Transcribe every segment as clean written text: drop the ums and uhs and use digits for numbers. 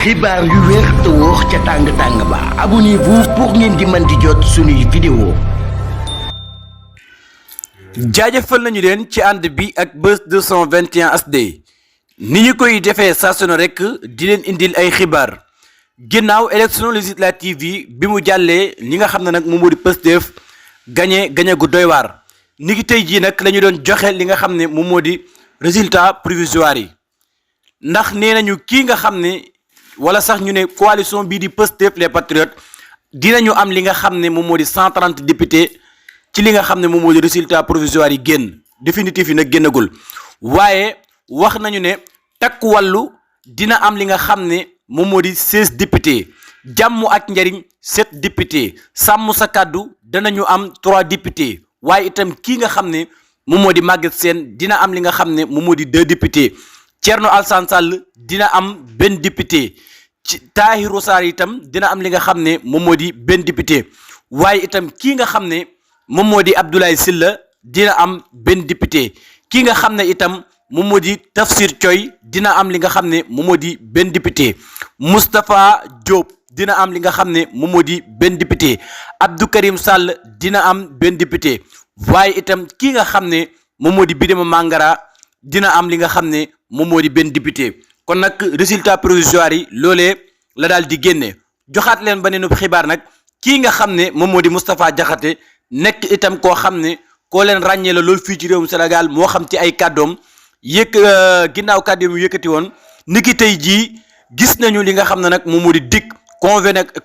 xibaar yu wér te wóor ca tàng ba abonnez-vous pour ngeen di mën di jot suñuy vidéo. jaajëfal nañu leen ci ànd bi ak Buzz 221 HD ni ñu koy defee saa su ne rek di leen indil ay xibaar ginnaaw élection législative yi bi mu jàllee li nga xam ne nag moom moo di Pastef gañe gu doy waar ni ki tey jii nag la ñu doon joxe li nga xam ne moom moo di résultat provisoire yi ndax nee nañu kii nga xam ne wala sax ñu ne coalition bii di Pastef les patriotes dinañu am li nga xam ne moom moo di 130 députés ci li nga xam ne moom moo di résultat provisoire yi génn définitif yi nag génnagul waaye wax nañu ne takku wàllu dina am li nga xam ne moom moo di 16 députés jàmm ak njariñ 7 députés sàmm sa kàddu danañu am 3 députés waaye itam kii nga xam ne moom moo di Maguette Sène dina am li nga xam ne moom moo di 2 députés Thierno Alassane Sall dina am benn député ci Tahirou Sarr itam dina am li nga xam ne moom moo di benn député waaye itam kii nga xam ne moom moo di Abdoulaye Sylla dina am benn député kii nga xam ne itam moom moo di Tafsir Thioye dina am li nga xam ne moom moo di benn député Moustapha Diop dina am li nga xam ne moom moo di benn député Abdou Karim Sall dina am benn député waaye itam kii nga xam ne moom moo di Birima Mangara dina am li nga xam ne moom moo di benn député kon nag résultat provisoire yi loolee la daal di génne joxaat leen ba ne xibaar nag kii nga xam ne moom moo di Moustapha Diakhaté nekk itam koo xam ne koo leen ràññee la loolu fii ci réewum Sénégal moo xam ci ay kàddoom ginnaaw kàddoom yu yëkkati woon niki tey jii gis nañu li nga xam ne nag moom moo di dikk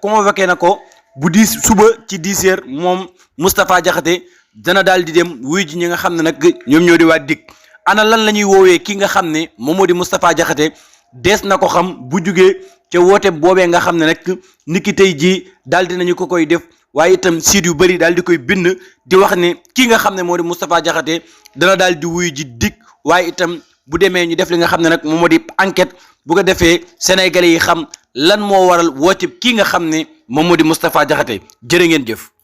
convoqué na ko bu 10 suba ci 10 heures moom Moustapha Diakhaté dana daal di dem wuy ji ñi nga xam ne nag ñoom ñoo di waa dikk ana lan la ñuy woowee ki nga xam ne moom moo di Moustapha Diakhaté dees na ko xam bu jugee ca woote boobee nga xam ne nag niki tey jii daal di nañu ko koy def waaye itam siit yu bëri daal di koy bind di wax ne ki nga xam ne moo di Moustapha Diakhaté dana daal di wuyu ji dikk waaye itam bu demee ñu def li nga xam ne nag moom moo di enquête bu ko defee sénégalais yi xam lan moo waral woote ki nga xam ne moom moo di Moustapha Diakhaté jërë ngeen jëf.